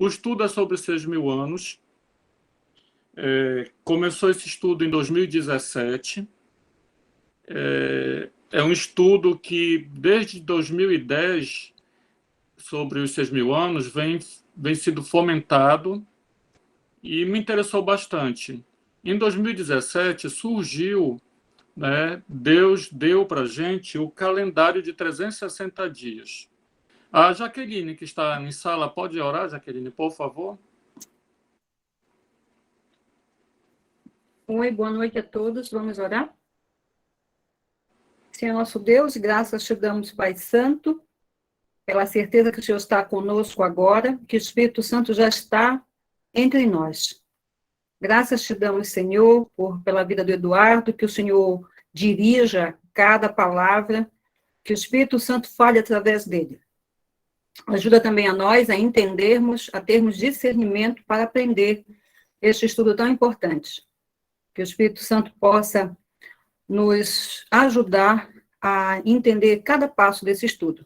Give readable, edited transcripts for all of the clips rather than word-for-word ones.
O estudo é sobre 6.000 anos. Começou esse estudo em 2017. É um estudo que, desde 2010, sobre os 6.000 anos, vem sido fomentado e me interessou bastante. Em 2017, surgiu, né, Deus deu para a gente o calendário de 360 dias. A Jaqueline, que está em sala, pode orar, Jaqueline, por favor? Oi, boa noite a todos. Vamos orar? Senhor nosso Deus, graças te damos, Pai Santo, pela certeza que o Senhor está conosco agora, que o Espírito Santo já está entre nós. Graças te damos, Senhor, pela vida do Eduardo, que o Senhor dirija cada palavra, que o Espírito Santo fale através dele. Ajuda também a nós a entendermos, a termos discernimento para aprender este estudo tão importante. Que o Espírito Santo possa nos ajudar a entender cada passo desse estudo.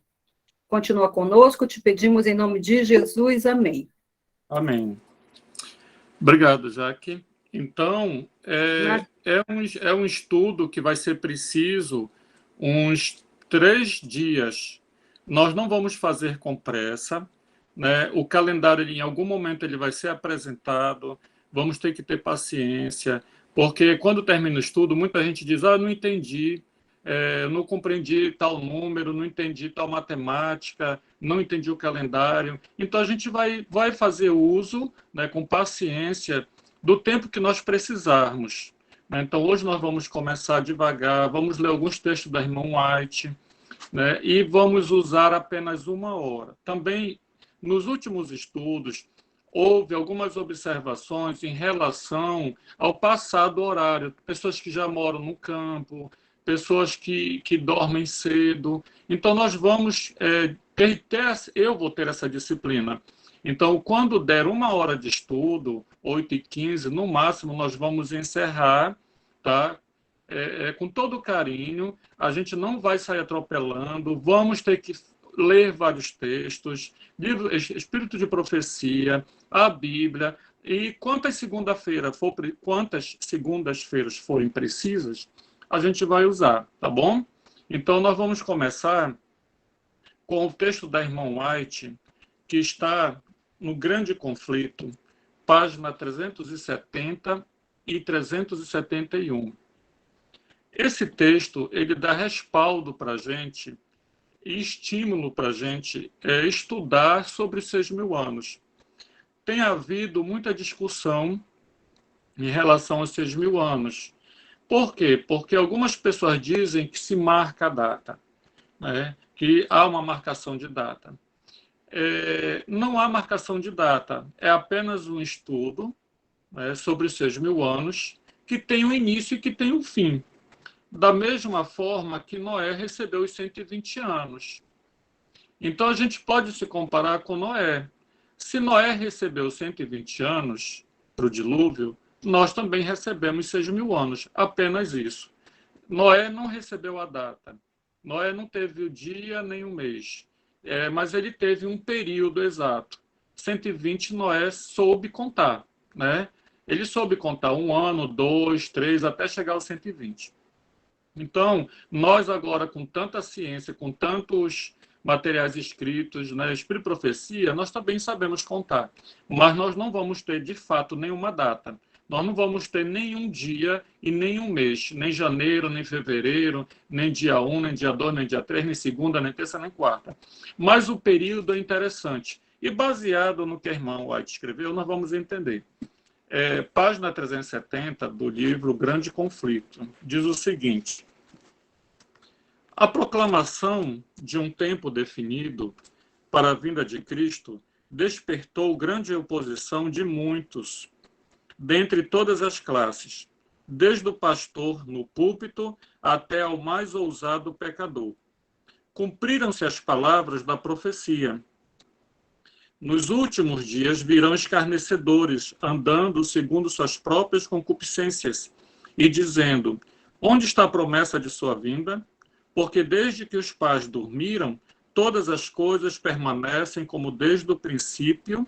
Continua conosco, te pedimos em nome de Jesus. Amém. Amém. Obrigado, Jaque. Então, é um estudo que vai ser preciso uns 3 dias. Nós não vamos fazer com pressa, né? O calendário, em algum momento, ele vai ser apresentado, vamos ter que ter paciência, porque quando termina o estudo, muita gente diz, não entendi, não compreendi tal número, não entendi tal matemática, não entendi o calendário. Então, a gente vai fazer uso, né, com paciência, do tempo que nós precisarmos. Então, hoje nós vamos começar devagar, vamos ler alguns textos da irmã White, né, e vamos usar apenas 1 hora. Também, nos últimos estudos, houve algumas observações em relação ao passado horário, pessoas que já moram no campo, pessoas que dormem cedo. Então, nós vamos eu vou ter essa disciplina. Então, quando der 1 hora de estudo, 8h15, no máximo, nós vamos encerrar, tá? Com todo carinho, a gente não vai sair atropelando, vamos ter que ler vários textos, livro, Espírito de Profecia, a Bíblia, e quantas segundas-feiras forem precisas, a gente vai usar, tá bom? Então, nós vamos começar com o texto da irmã White, que está no Grande Conflito, página 370 e 371. Esse texto, ele dá respaldo para a gente e estímulo para a gente estudar sobre os 6.000 anos. Tem havido muita discussão em relação aos 6.000 anos. Por quê? Porque algumas pessoas dizem que se marca a data, né? Que há uma marcação de data. Não há marcação de data, é apenas um estudo, né, sobre os 6.000 anos, que tem um início e que tem um fim. Da mesma forma que Noé recebeu os 120 anos. Então, a gente pode se comparar com Noé. Se Noé recebeu 120 anos para o dilúvio, nós também recebemos 6.000 anos, apenas isso. Noé não recebeu a data. Noé não teve o dia nem o mês, mas ele teve um período exato. 120, Noé soube contar, né? Ele soube contar 1 ano, 2, 3, até chegar aos 120. Então, nós agora, com tanta ciência, com tantos materiais escritos, né, Espírito e Profecia, nós também sabemos contar. Mas nós não vamos ter, de fato, nenhuma data. Nós não vamos ter nenhum dia e nenhum mês, nem janeiro, nem fevereiro, nem dia 1, nem dia 2, nem dia 3, nem segunda, nem terça, nem quarta. Mas o período é interessante. E baseado no que a irmã White escreveu, nós vamos entender. Página 370 do livro Grande Conflito, diz o seguinte: a proclamação de um tempo definido para a vinda de Cristo despertou grande oposição de muitos, dentre todas as classes, desde o pastor no púlpito até ao mais ousado pecador. Cumpriram-se as palavras da profecia. Nos últimos dias virão escarnecedores, andando segundo suas próprias concupiscências, e dizendo: onde está a promessa de sua vinda? Porque desde que os pais dormiram, todas as coisas permanecem como desde o princípio,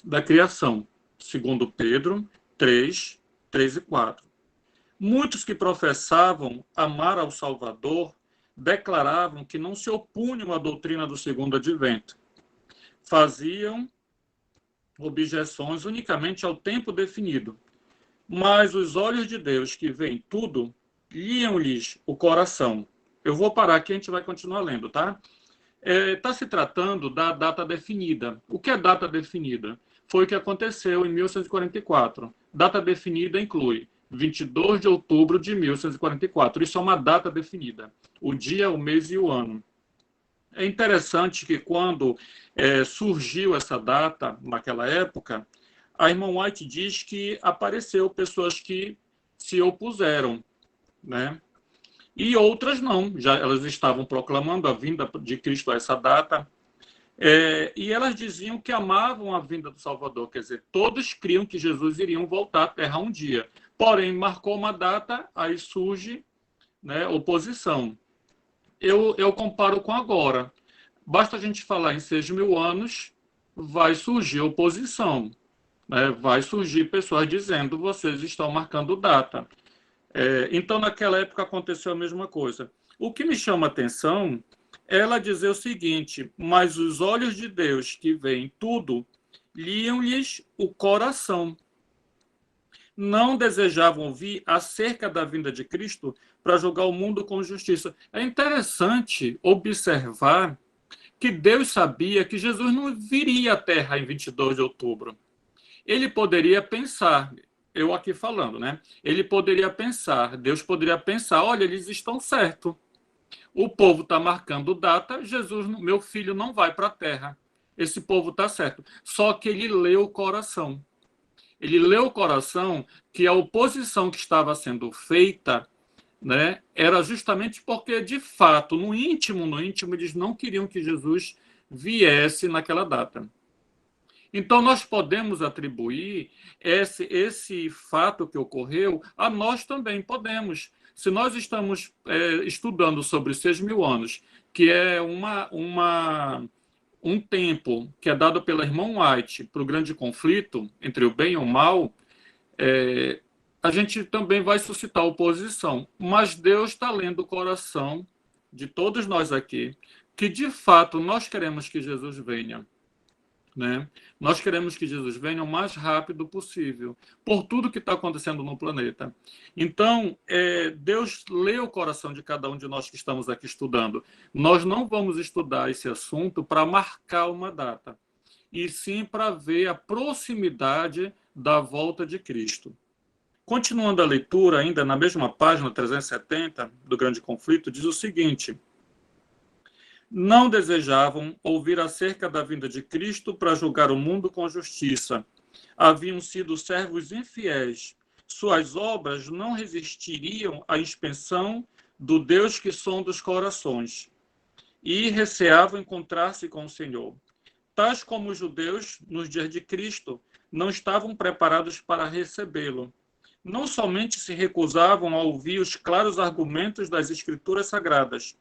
da criação, segundo Pedro 3, 3 e 4. Muitos que professavam amar ao Salvador declaravam que não se opunham à doutrina do segundo advento. Faziam objeções unicamente ao tempo definido. Mas os olhos de Deus, que veem tudo, liam-lhes o coração. Eu vou parar aqui, a gente vai continuar lendo, tá? Está se tratando da data definida. O que é data definida? Foi o que aconteceu em 1844. Data definida inclui 22 de outubro de 1844. Isso é uma data definida. O dia, o mês e o ano. É interessante que quando surgiu essa data, naquela época, a irmã White diz que apareceu pessoas que se opuseram, né? E outras não, já elas estavam proclamando a vinda de Cristo a essa data, e elas diziam que amavam a vinda do Salvador, quer dizer, todos criam que Jesus iria voltar à Terra um dia. Porém, marcou uma data, aí surge, né, oposição. Eu comparo com agora. Basta a gente falar em 6.000 anos, vai surgir oposição, né? Vai surgir pessoas dizendo vocês estão marcando data. Então, naquela época aconteceu a mesma coisa. O que me chama a atenção é ela dizer o seguinte: mas os olhos de Deus que veem tudo, liam-lhes o coração. Não desejavam ouvir acerca da vinda de Cristo para julgar o mundo com justiça. É interessante observar que Deus sabia que Jesus não viria à Terra em 22 de outubro. Ele poderia pensar, eu aqui falando, né? Ele poderia pensar, Deus poderia pensar, olha, eles estão certos. O povo está marcando data, Jesus, meu filho, não vai para a Terra. Esse povo está certo. Só que ele leu o coração. Ele leu o coração que a oposição que estava sendo feita, né, era justamente porque, de fato, no íntimo, eles não queriam que Jesus viesse naquela data. Então, nós podemos atribuir esse fato que ocorreu a nós também, podemos. Se nós estamos estudando sobre 6.000 anos, que é um tempo que é dado pela irmã White para o grande conflito entre o bem e o mal, a gente também vai suscitar oposição. Mas Deus está lendo o coração de todos nós aqui, que de fato nós queremos que Jesus venha. Né? Nós queremos que Jesus venha o mais rápido possível, por tudo que está acontecendo no planeta. Então, Deus lê o coração de cada um de nós que estamos aqui estudando. Nós não vamos estudar esse assunto para marcar uma data, e sim para ver a proximidade da volta de Cristo. Continuando a leitura, ainda na mesma página 370 do Grande Conflito, diz o seguinte: não desejavam ouvir acerca da vinda de Cristo para julgar o mundo com justiça. Haviam sido servos infiéis. Suas obras não resistiriam à inspeção do Deus que sonda os corações. E receavam encontrar-se com o Senhor. Tais como os judeus, nos dias de Cristo, não estavam preparados para recebê-lo. Não somente se recusavam a ouvir os claros argumentos das Escrituras Sagradas,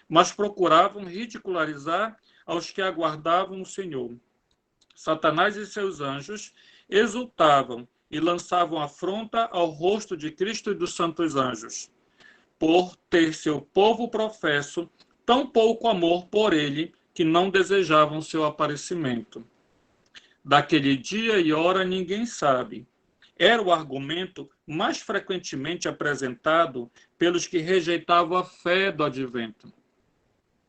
mas procuravam ridicularizar aos que aguardavam o Senhor. Satanás e seus anjos exultavam e lançavam afronta ao rosto de Cristo e dos santos anjos, por ter seu povo professo tão pouco amor por ele que não desejavam seu aparecimento. Daquele dia e hora ninguém sabe. Era o argumento mais frequentemente apresentado pelos que rejeitavam a fé do advento.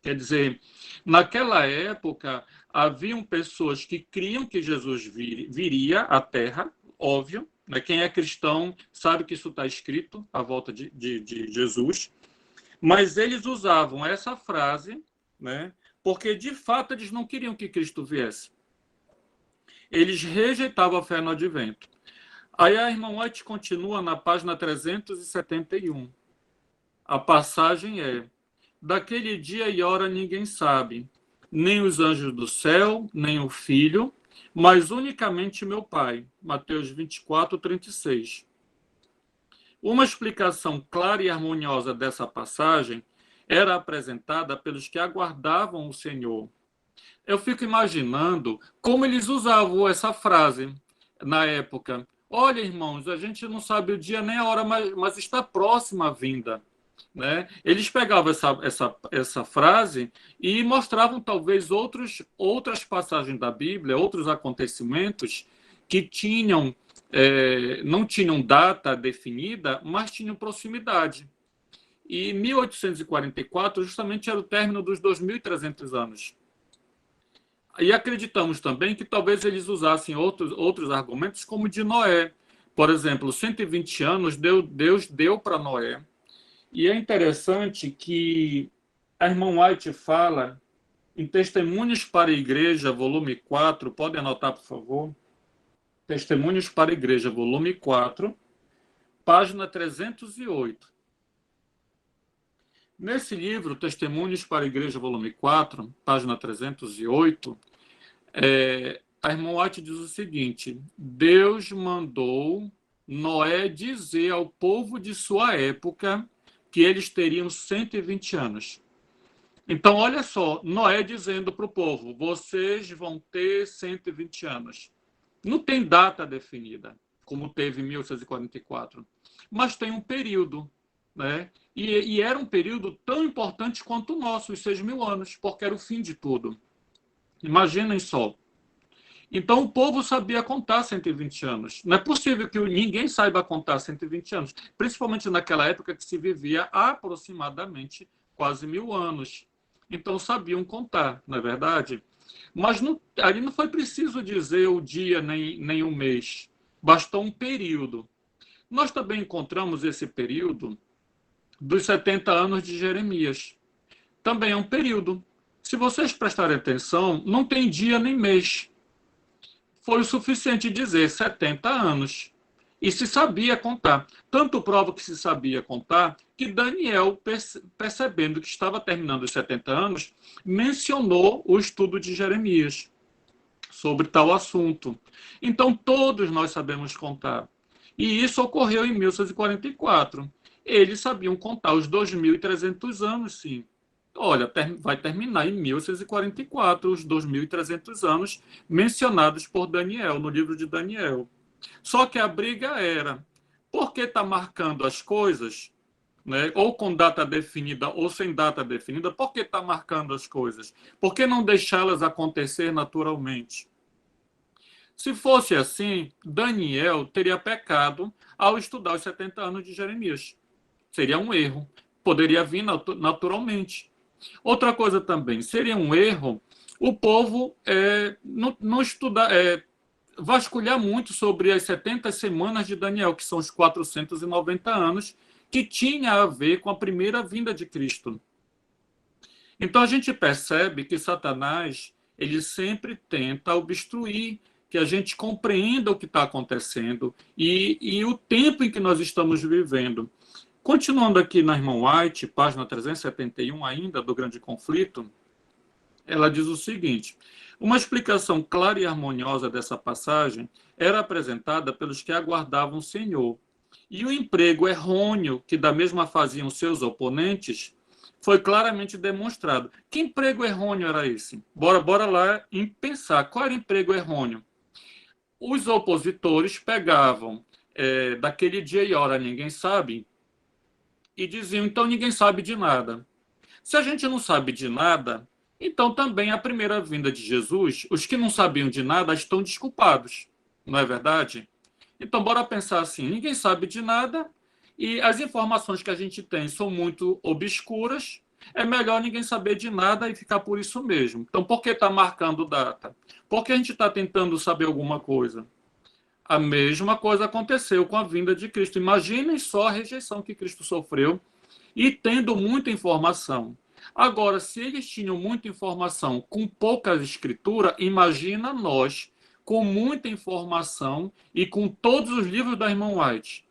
Quer dizer, naquela época, haviam pessoas que criam que Jesus viria à Terra, óbvio, né? Quem é cristão sabe que isso está escrito, à volta de Jesus, mas eles usavam essa frase, né? Porque, de fato, eles não queriam que Cristo viesse. Eles rejeitavam a fé no advento. Aí a irmã White continua na página 371. A passagem é: daquele dia e hora ninguém sabe, nem os anjos do céu, nem o Filho, mas unicamente meu Pai. Mateus 24, 36. Uma explicação clara e harmoniosa dessa passagem era apresentada pelos que aguardavam o Senhor. Eu fico imaginando como eles usavam essa frase na época. Olha, irmãos, a gente não sabe o dia nem a hora, mas está próxima a vinda. Né? Eles pegavam essa frase e mostravam talvez outras passagens da Bíblia, outros acontecimentos que não tinham data definida, mas tinham proximidade. E 1844 justamente era o término dos 2.300 anos. E acreditamos também que talvez eles usassem outros argumentos, como o de Noé. Por exemplo, 120 anos Deus deu para Noé. E é interessante que a irmã White fala em Testemunhos para a Igreja, volume 4, podem anotar, por favor? Testemunhos para a Igreja, volume 4, página 308. Nesse livro, Testemunhos para a Igreja, volume 4, página 308, a irmã White diz o seguinte: Deus mandou Noé dizer ao povo de sua época que eles teriam 120 anos. Então, olha só, Noé dizendo para o povo, vocês vão ter 120 anos. Não tem data definida, como teve em 1844, mas tem um período, né? E era um período tão importante quanto o nosso, os 6.000 anos, porque era o fim de tudo. Imaginem só. Então, o povo sabia contar 120 anos. Não é possível que ninguém saiba contar 120 anos, principalmente naquela época que se vivia aproximadamente quase 1.000 anos. Então, sabiam contar, não é verdade? Mas ali não foi preciso dizer o dia nem o mês. Bastou um período. Nós também encontramos esse período dos 70 anos de Jeremias. Também é um período. Se vocês prestarem atenção, não tem dia nem mês. Foi o suficiente dizer 70 anos. E se sabia contar. Tanto prova que se sabia contar, que Daniel, percebendo que estava terminando os 70 anos, mencionou o estudo de Jeremias sobre tal assunto. Então, todos nós sabemos contar. E isso ocorreu em 1844. Eles sabiam contar os 2.300 anos, sim. Olha, vai terminar em 1844, os 2.300 anos mencionados por Daniel, no livro de Daniel. Só que a briga era, por que está marcando as coisas, né, ou com data definida ou sem data definida, por que está marcando as coisas? Por que não deixá-las acontecer naturalmente? Se fosse assim, Daniel teria pecado ao estudar os 70 anos de Jeremias. Seria um erro. Poderia vir naturalmente. Outra coisa também, seria um erro o povo não estudar, vasculhar muito sobre as 70 semanas de Daniel, que são os 490 anos, que tinha a ver com a primeira vinda de Cristo. Então a gente percebe que Satanás ele sempre tenta obstruir que a gente compreenda o que está acontecendo e o tempo em que nós estamos vivendo. Continuando aqui na irmã White, página 371 ainda, do Grande Conflito, ela diz o seguinte: uma explicação clara e harmoniosa dessa passagem era apresentada pelos que aguardavam o Senhor. E o emprego errôneo que da mesma faziam seus oponentes foi claramente demonstrado. Que emprego errôneo era esse? Bora lá em pensar. Qual era o emprego errôneo? Os opositores pegavam daquele dia e hora, ninguém sabe, e diziam, então ninguém sabe de nada. Se a gente não sabe de nada, então também a primeira vinda de Jesus, os que não sabiam de nada estão desculpados, não é verdade? Então, bora pensar assim, ninguém sabe de nada e as informações que a gente tem são muito obscuras, é melhor ninguém saber de nada e ficar por isso mesmo. Então, por que está marcando data? Porque a gente está tentando saber alguma coisa. A mesma coisa aconteceu com a vinda de Cristo. Imaginem só a rejeição que Cristo sofreu e tendo muita informação. Agora, se eles tinham muita informação com pouca escritura, imagina nós com muita informação e com todos os livros da irmã White.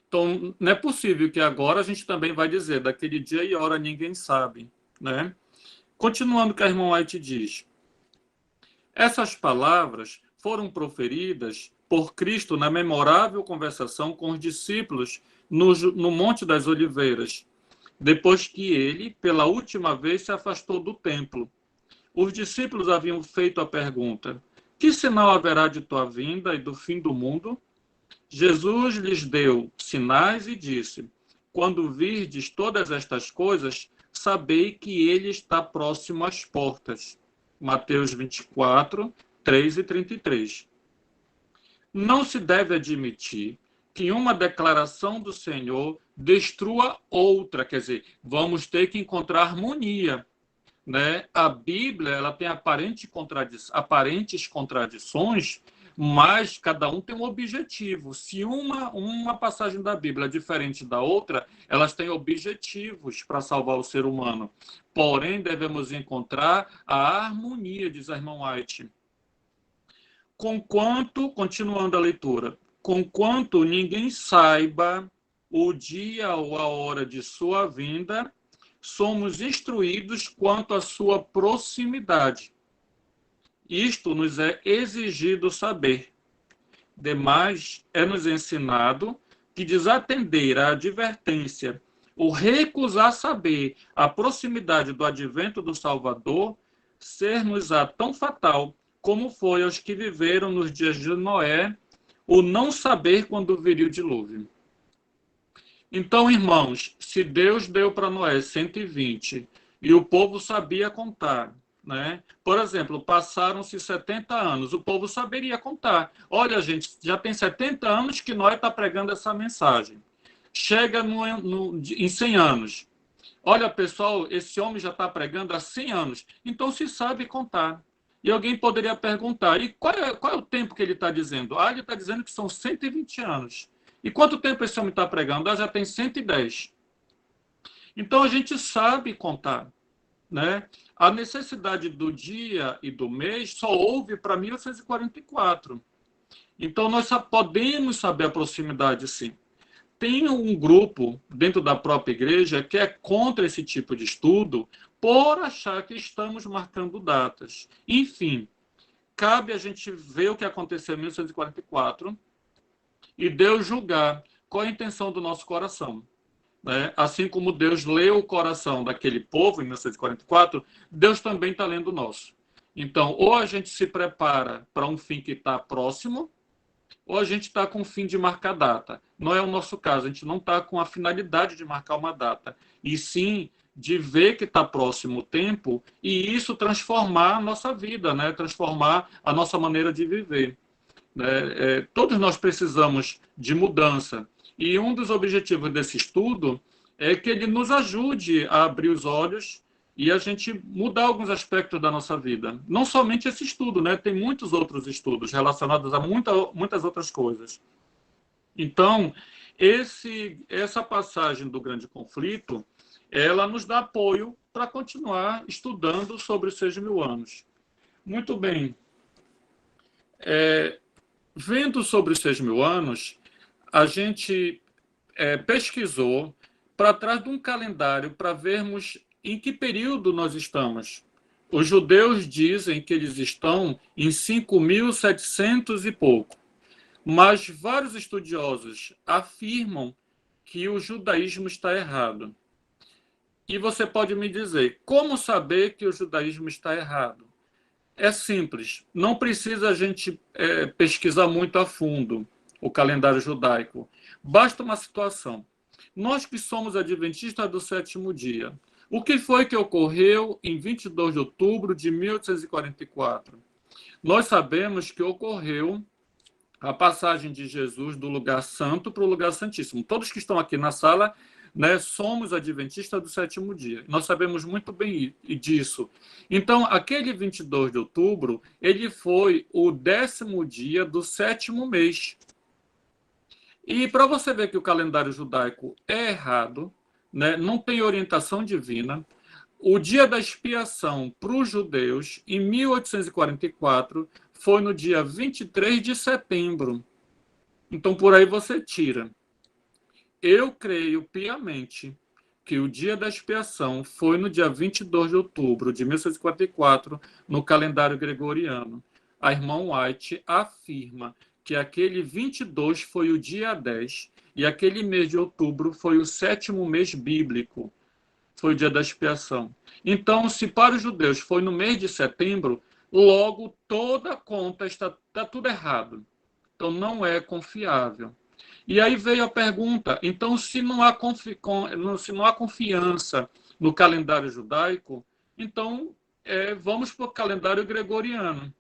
Então, não é possível que agora a gente também vai dizer, daquele dia e hora ninguém sabe, né? Continuando o que a irmã White diz. Essas palavras foram proferidas por Cristo na memorável conversação com os discípulos no Monte das Oliveiras, depois que ele, pela última vez, se afastou do templo. os discípulos haviam feito a pergunta: que sinal haverá de tua vinda e do fim do mundo? Jesus lhes deu sinais e disse: quando virdes todas estas coisas, sabei que ele está próximo às portas. Mateus 24, 3 e 33. Não se deve admitir que uma declaração do Senhor destrua outra, quer dizer, vamos ter que encontrar harmonia, né? A Bíblia, ela tem aparentes contradições, mas cada um tem um objetivo. Se uma passagem da Bíblia é diferente da outra, elas têm objetivos para salvar o ser humano. Porém, devemos encontrar a harmonia, diz a irmã White. Continuando a leitura, conquanto ninguém saiba o dia ou a hora de sua vinda, somos instruídos quanto à sua proximidade. Isto nos é exigido saber. Demais, é nos ensinado que desatender à advertência ou recusar saber a proximidade do advento do Salvador, ser-nos-á tão fatal como foi aos que viveram nos dias de Noé, o não saber quando viria o dilúvio. Então, irmãos, se Deus deu para Noé 120 e o povo sabia contar, né? Por exemplo, passaram-se 70 anos, o povo saberia contar. Olha, gente, já tem 70 anos que Noé está pregando essa mensagem. Chega em 100 anos. Olha, pessoal, esse homem já está pregando há 100 anos, então se sabe contar. E alguém poderia perguntar, e qual é o tempo que ele está dizendo? Ah, ele está dizendo que são 120 anos. E quanto tempo esse homem está pregando? Ah, já tem 110. Então a gente sabe contar, né? A necessidade do dia e do mês só houve para 1844. Então nós podemos saber a proximidade, sim. Tem um grupo dentro da própria igreja que é contra esse tipo de estudo por achar que estamos marcando datas. Enfim, cabe a gente ver o que aconteceu em 1844 e Deus julgar qual a intenção do nosso coração. Né? Assim como Deus leu o coração daquele povo em 1944, Deus também está lendo o nosso. Então, ou a gente se prepara para um fim que está próximo, ou a gente está com o fim de marcar data. Não é o nosso caso, a gente não está com a finalidade de marcar uma data, e sim de ver que está próximo o tempo e isso transformar a nossa vida, né? Transformar a nossa maneira de viver. Todos nós precisamos de mudança. E um dos objetivos desse estudo é que ele nos ajude a abrir os olhos e a gente mudar alguns aspectos da nossa vida. Não somente esse estudo, né? Tem muitos outros estudos relacionados a muitas outras coisas. Então, essa passagem do grande conflito, ela nos dá apoio para continuar estudando sobre os 6.000 anos. Muito bem. Vendo sobre os 6.000 anos, a gente pesquisou para trás de um calendário para vermos em que período nós estamos. Os judeus dizem que eles estão em 5.700 e pouco, mas vários estudiosos afirmam que o judaísmo está errado. E você pode me dizer, como saber que o judaísmo está errado? É simples, não precisa a gente pesquisar muito a fundo o calendário judaico. Basta uma situação. Nós que somos adventistas do sétimo dia, o que foi que ocorreu em 22 de outubro de 1844? Nós sabemos que ocorreu a passagem de Jesus do lugar santo para o lugar santíssimo. Todos que estão aqui na sala, né, somos adventistas do sétimo dia. Nós sabemos muito bem disso. Então, aquele 22 de outubro, ele foi o 10º dia do 7º mês. E para você ver que o calendário judaico é errado, né, não tem orientação divina, o dia da expiação para os judeus, em 1844, foi no dia 23 de setembro. Então, por aí você tira. Eu creio piamente que o dia da expiação foi no dia 22 de outubro de 1844, no calendário gregoriano. A irmã White afirma que aquele 22 foi o dia 10 e aquele mês de outubro foi o 7º mês bíblico. foi o dia da expiação. Então, se para os judeus foi no mês de setembro, logo toda a conta está tudo errado. Então, não é confiável. E aí veio a pergunta, então, se não há confiança no calendário judaico, então vamos para o calendário gregoriano.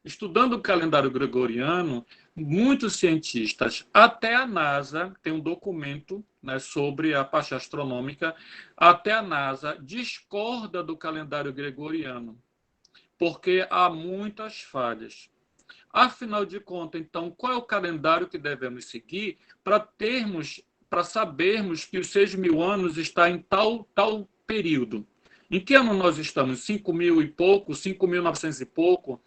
Estudando o calendário gregoriano, muitos cientistas, até a NASA, tem um documento, né, sobre a parte astronômica, até a NASA discorda do calendário gregoriano, porque há muitas falhas. Afinal de contas, então, qual é o calendário que devemos seguir para sabermos que os 6.000 anos está em tal período? Em que ano nós estamos? 5.000 e pouco, 5.900 e pouco?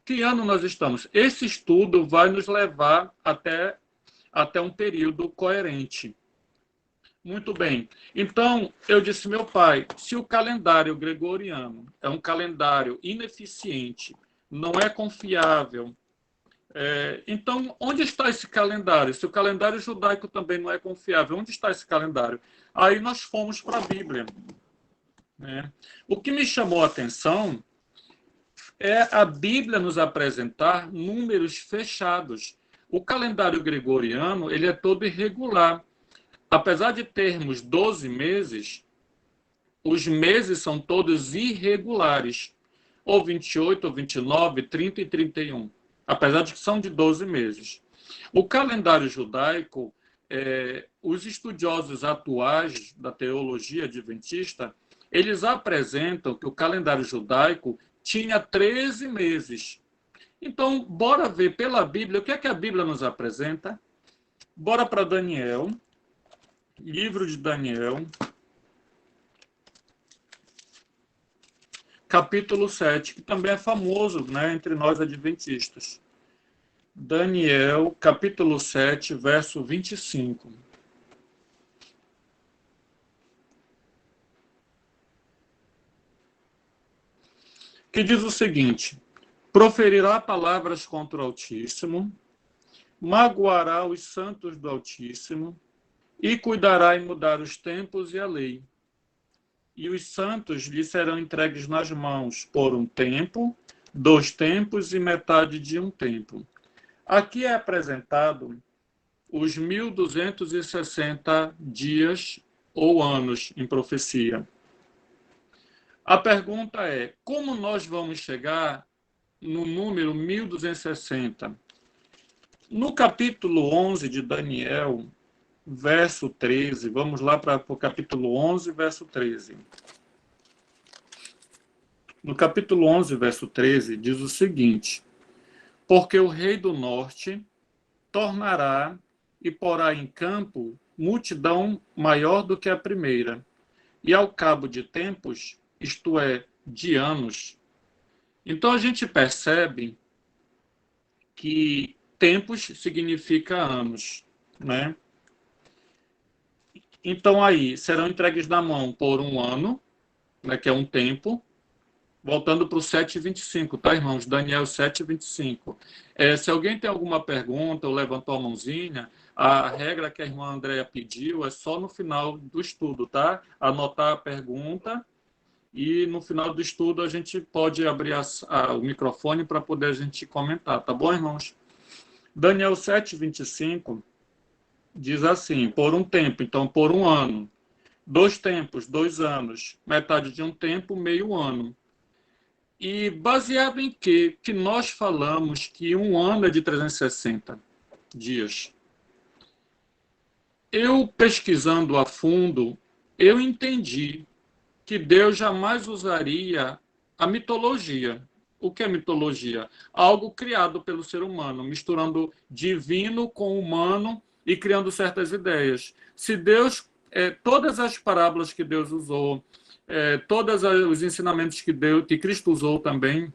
Que ano nós estamos? Esse estudo vai nos levar até um período coerente. Muito bem. Então, eu disse, meu pai, se o calendário gregoriano é um calendário ineficiente, não é confiável, então, onde está esse calendário? Se o calendário judaico também não é confiável, onde está esse calendário? Aí nós fomos para a Bíblia, né? O que me chamou a atenção é a Bíblia nos apresentar números fechados. O calendário gregoriano ele é todo irregular. Apesar de termos 12 meses, os meses são todos irregulares. Ou 28, ou 29, 30 e 31. Apesar de que são de 12 meses. O calendário judaico, os estudiosos atuais da teologia adventista, eles apresentam que o calendário judaico tinha 13 meses. Então, bora ver pela Bíblia, o que é que a Bíblia nos apresenta? Bora para Daniel, livro de Daniel, capítulo 7, que também é famoso, né, entre nós adventistas. Daniel, capítulo 7, verso 25. Que diz o seguinte: proferirá palavras contra o Altíssimo, magoará os santos do Altíssimo, e cuidará em mudar os tempos e a lei. E os santos lhe serão entregues nas mãos por um tempo, 2 tempos e metade de um tempo. Aqui é apresentado os 1.260 dias ou anos em profecia. A pergunta é, como nós vamos chegar no número 1.260? No capítulo 11 de Daniel, verso 13, vamos lá para o capítulo 11, verso 13. No capítulo 11, verso 13, diz o seguinte: porque o rei do norte tornará e porá em campo multidão maior do que a primeira, e ao cabo de tempos, isto é, de anos. Então a gente percebe que tempos significa anos, né? Então aí serão entregues na mão por um ano, né, que é um tempo, voltando para o 7,25, tá, irmãos? Daniel 7,25. Se alguém tem alguma pergunta ou levantou a mãozinha, a regra que a irmã Andréia pediu é só no final do estudo, tá? Anotar a pergunta e no final do estudo a gente pode abrir o microfone para poder a gente comentar, tá bom, irmãos? Daniel 7,25 diz assim, por um tempo, então por um ano, 2 tempos, 2 anos, metade de um tempo, meio ano. E baseado em quê? Que nós falamos que um ano é de 360 dias. Eu, pesquisando a fundo, eu entendi que Deus jamais usaria a mitologia. O que é mitologia? Algo criado pelo ser humano, misturando divino com humano e criando certas ideias. Se Deus, todas as parábolas que Deus usou, todos os ensinamentos que Cristo usou também,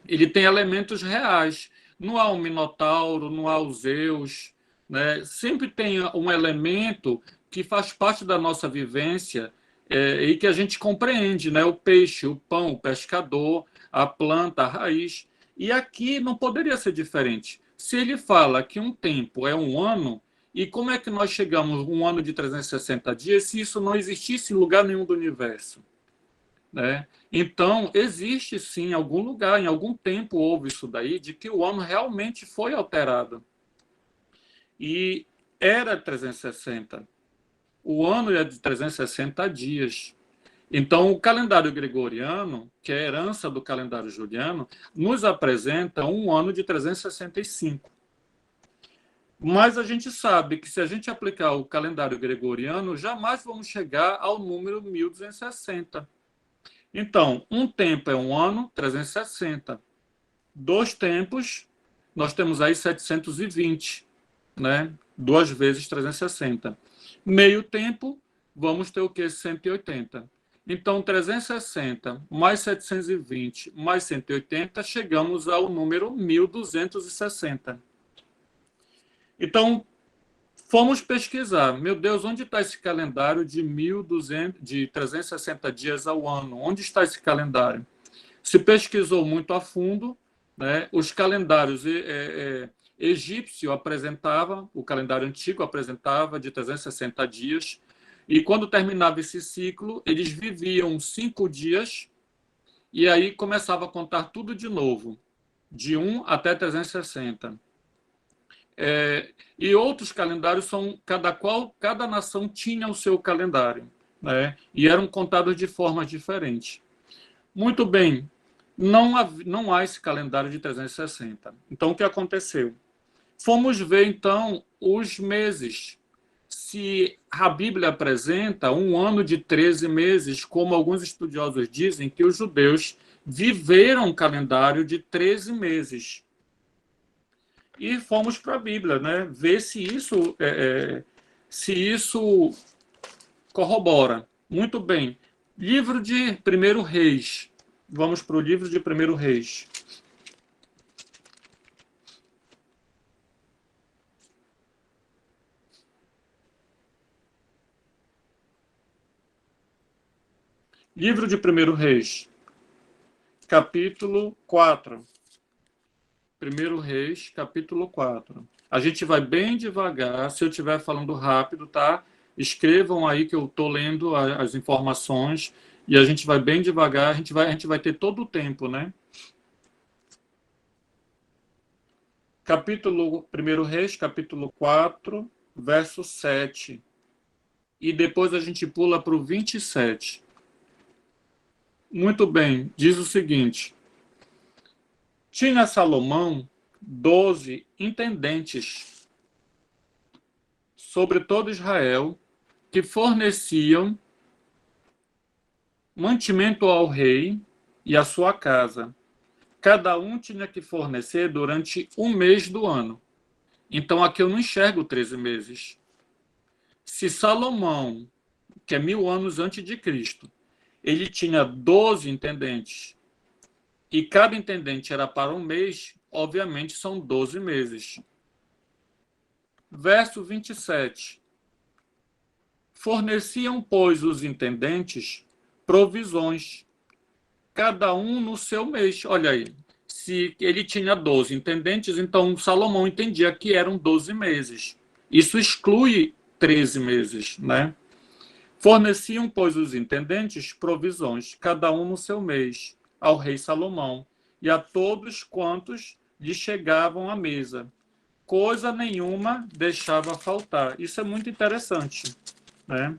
ele tem elementos reais. Não há um minotauro, não há os Zeus, né? Sempre tem um elemento que faz parte da nossa vivência e que a gente compreende, né? O peixe, o pão, o pescador, a planta, a raiz. E aqui não poderia ser diferente. Se ele fala que um tempo é um ano, E como é que nós chegamos a um ano de 360 dias se isso não existisse em lugar nenhum do universo? Né? Então, existe sim, em algum lugar, em algum tempo houve isso daí, de que o ano realmente foi alterado. E era 360. O ano é de 360 dias. Então, o calendário gregoriano, que é a herança do calendário juliano, nos apresenta um ano de 365. Mas a gente sabe que se a gente aplicar o calendário gregoriano, jamais vamos chegar ao número 1260. Então, um tempo é um ano, 360. Dois tempos, nós temos aí 720, né? 2 vezes 360. Meio tempo, vamos ter o quê? 180. Então, 360 mais 720 mais 180, chegamos ao número 1260. Então, fomos pesquisar. Meu Deus, onde está esse calendário de 1200, de 360 dias ao ano? Onde está esse calendário? Se pesquisou muito a fundo, né? Os calendários egípcio apresentava, o calendário antigo apresentava de 360 dias, e quando terminava esse ciclo, eles viviam 5 dias, e aí começava a contar tudo de novo, de 1 até 360. E outros calendários são, cada nação tinha o seu calendário, né? E eram contados de formas diferentes. Muito bem, não há esse calendário de 360. Então, o que aconteceu? Fomos ver, então, os meses. Se a Bíblia apresenta um ano de 13 meses, como alguns estudiosos dizem que os judeus viveram um calendário de 13 meses. E fomos para a Bíblia, né? Ver se isso corrobora. Muito bem. Livro de 1 Reis. Vamos para o livro de 1 Reis. Livro de 1 Reis, capítulo 4. 1 Reis, capítulo 4. A gente vai bem devagar. Se eu estiver falando rápido, tá? Escrevam aí que eu estou lendo as informações e a gente vai bem devagar. A gente vai ter todo o tempo, né? Capítulo 1 Reis, capítulo 4, verso 7. E depois a gente pula para o 27. Muito bem, diz o seguinte: tinha Salomão 12 intendentes sobre todo Israel, que forneciam mantimento ao rei e à sua casa. Cada um tinha que fornecer durante um mês do ano. Então aqui eu não enxergo 13 meses. Se Salomão, que é 1000 anos antes de Cristo, ele tinha 12 intendentes, e cada intendente era para um mês, obviamente são 12 meses. Verso 27. Forneciam, pois, os intendentes provisões, cada um no seu mês. Olha aí, se ele tinha 12 intendentes, então Salomão entendia que eram 12 meses. Isso exclui 13 meses, né? Forneciam, pois, os intendentes provisões, cada um no seu mês, ao rei Salomão, e a todos quantos lhe chegavam à mesa. Coisa nenhuma deixava faltar. Isso é muito interessante, né?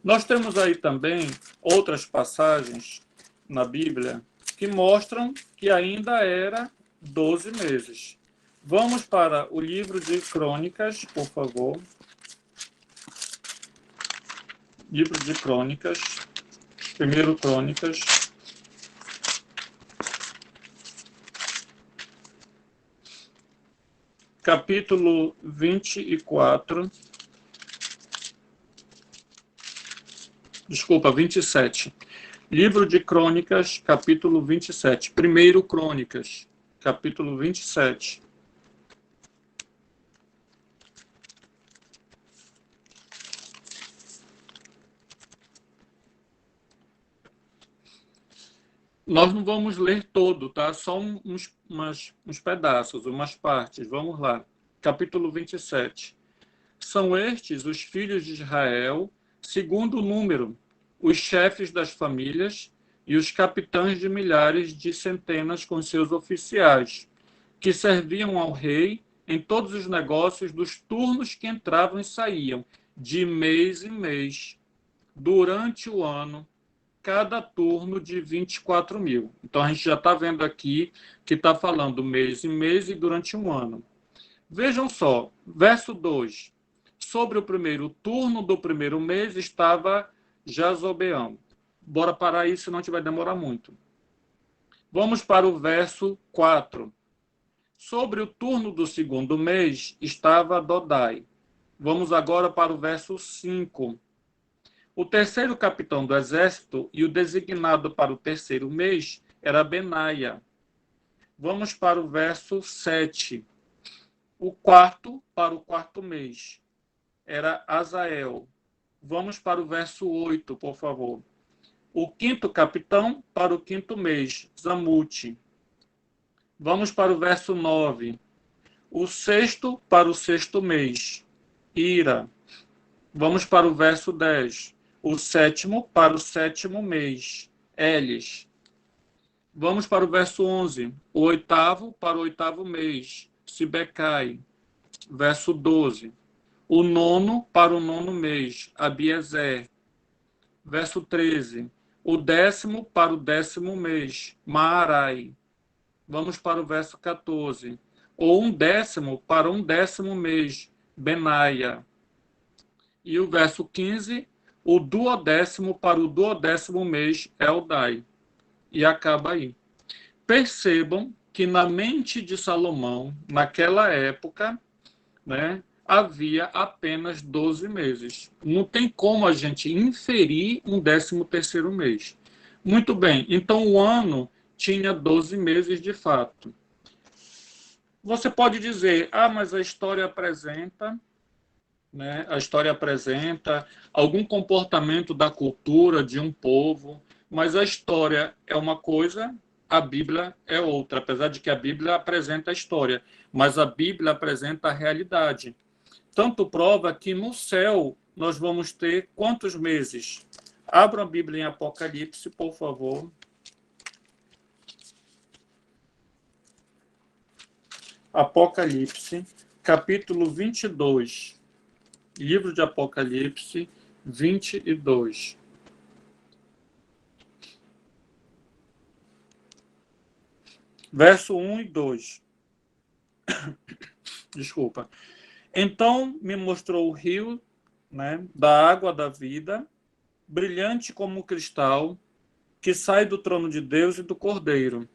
Nós temos aí também outras passagens na Bíblia que mostram que ainda era 12 meses. Vamos para o livro de Crônicas, por favor. Livro de Crônicas, 1 Crônicas, capítulo 24, desculpa, 27. Livro de Crônicas, capítulo 27. 1 Crônicas, capítulo 27. Nós não vamos ler todo, tá? Só uns pedaços, umas partes. Vamos lá. Capítulo 27. São estes os filhos de Israel, segundo o número, os chefes das famílias e os capitães de milhares de centenas com seus oficiais, que serviam ao rei em todos os negócios dos turnos que entravam e saíam, de mês em mês, durante o ano, cada turno de 24 mil. Então, a gente já está vendo aqui que está falando mês em mês e durante um ano. Vejam só, verso 2. Sobre o primeiro turno do primeiro mês estava Jazobeão. Bora parar aí, senão a gente vai demorar muito. Vamos para o verso 4. Sobre o turno do segundo mês estava Dodai. Vamos agora para o verso 5. O terceiro capitão do exército e o designado para o terceiro mês era Benaia. Vamos para o verso 7. O quarto para o quarto mês era Azael. Vamos para o verso 8, por favor. O quinto capitão para o quinto mês, Zamute. Vamos para o verso 9. O sexto para o sexto mês, Ira. Vamos para o verso 10. O sétimo para o sétimo mês, Elis. Vamos para o verso 11. O oitavo para o oitavo mês, Sibecai. Verso 12. O nono para o nono mês, Abiezer. Verso 13. O décimo para o décimo mês, Maarai. Vamos para o verso 14. Ou um décimo para um décimo mês, Benaia. E o verso 15, o duodécimo para o duodécimo mês, Eldai. E acaba aí. Percebam que na mente de Salomão, naquela época, né, havia apenas 12 meses. Não tem como a gente inferir um 13º mês. Muito bem, então o ano tinha 12 meses de fato. Você pode dizer, mas a história apresenta, né, algum comportamento da cultura de um povo, mas a história é uma coisa, a Bíblia é outra, apesar de que a Bíblia apresenta a história, mas a Bíblia apresenta a realidade. Tanto prova que no céu nós vamos ter quantos meses? Abra a Bíblia em Apocalipse, por favor. Apocalipse, capítulo 22. Livro de Apocalipse, 22. Verso 1 e 2. Desculpa. Então me mostrou o rio, né, da água da vida, brilhante como cristal, que sai do trono de Deus e do Cordeiro.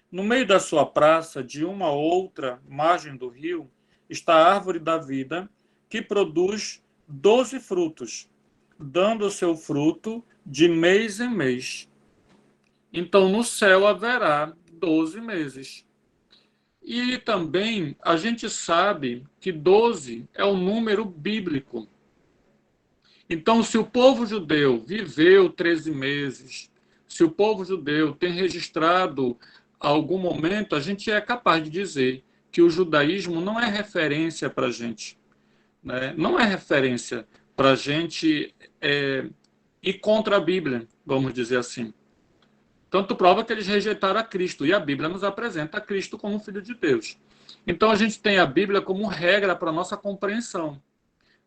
No meio da sua praça, de uma a outra margem do rio, está a árvore da vida, que produz 12 frutos, dando o seu fruto de mês em mês. Então, no céu haverá 12 meses. E também a gente sabe que 12 é o número bíblico. Então, se o povo judeu viveu 13 meses, se o povo judeu tem registrado algum momento, a gente é capaz de dizer que o judaísmo não é referência para a gente, né? Não é referência para a gente ir contra a Bíblia, vamos dizer assim. Tanto prova que eles rejeitaram a Cristo, e a Bíblia nos apresenta a Cristo como Filho de Deus. Então, a gente tem a Bíblia como regra para a nossa compreensão,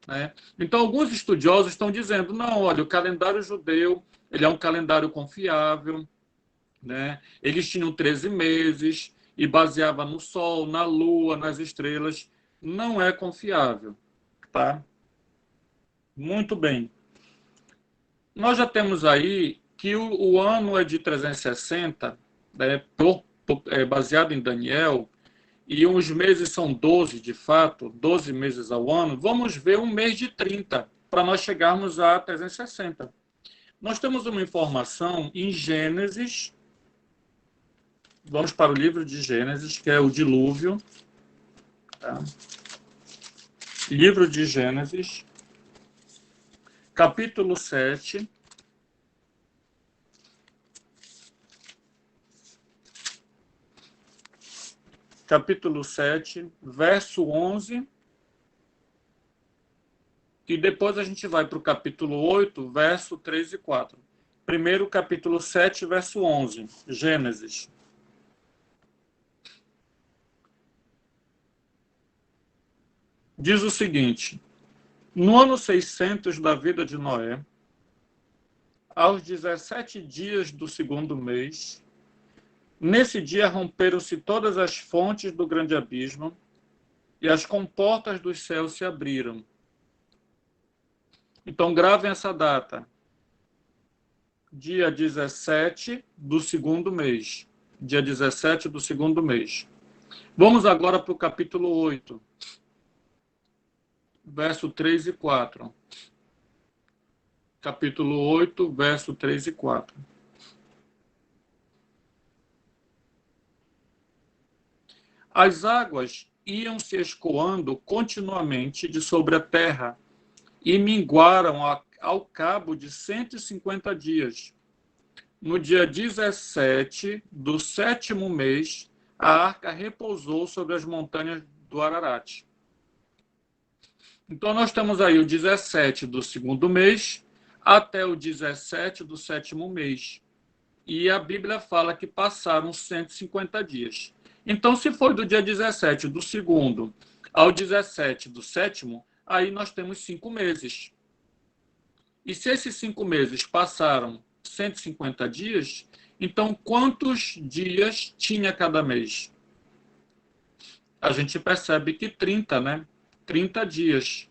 né? Então, alguns estudiosos estão dizendo, não, olha, o calendário judeu ele é um calendário confiável, né? Eles tinham 13 meses e baseava no Sol, na Lua, nas estrelas. Não é confiável, tá? Muito bem. Nós já temos aí que o ano é de 360, né, baseado em Daniel, e os meses são 12, de fato, 12 meses ao ano. Vamos ver um mês de 30, para nós chegarmos a 360. Nós temos uma informação em Gênesis, vamos para o livro de Gênesis, que é o dilúvio. Tá? Livro de Gênesis, capítulo 7. Capítulo 7, verso 11 E depois a gente vai para o capítulo 8, verso 3 e 4. Primeiro, capítulo 7, verso 11, Gênesis. Diz o seguinte: no ano 600 da vida de Noé, aos 17 dias do segundo mês, nesse dia romperam-se todas as fontes do grande abismo e as comportas dos céus se abriram. Então, gravem essa data. Dia 17 do segundo mês. Dia 17 do segundo mês. Vamos agora para o capítulo 8, verso 3 e 4. Capítulo 8, verso 3 e 4. As águas iam se escoando continuamente de sobre a terra e minguaram ao cabo de 150 dias. No dia 17 do sétimo mês, a arca repousou sobre as montanhas do Ararat. Então, nós temos aí o 17 do segundo mês até o 17 do sétimo mês. E a Bíblia fala que passaram 150 dias. Então, se foi do dia 17 do segundo ao 17 do sétimo, aí nós temos 5 meses. E se esses 5 meses passaram 150 dias, então quantos dias tinha cada mês? A gente percebe que 30, né? 30 dias.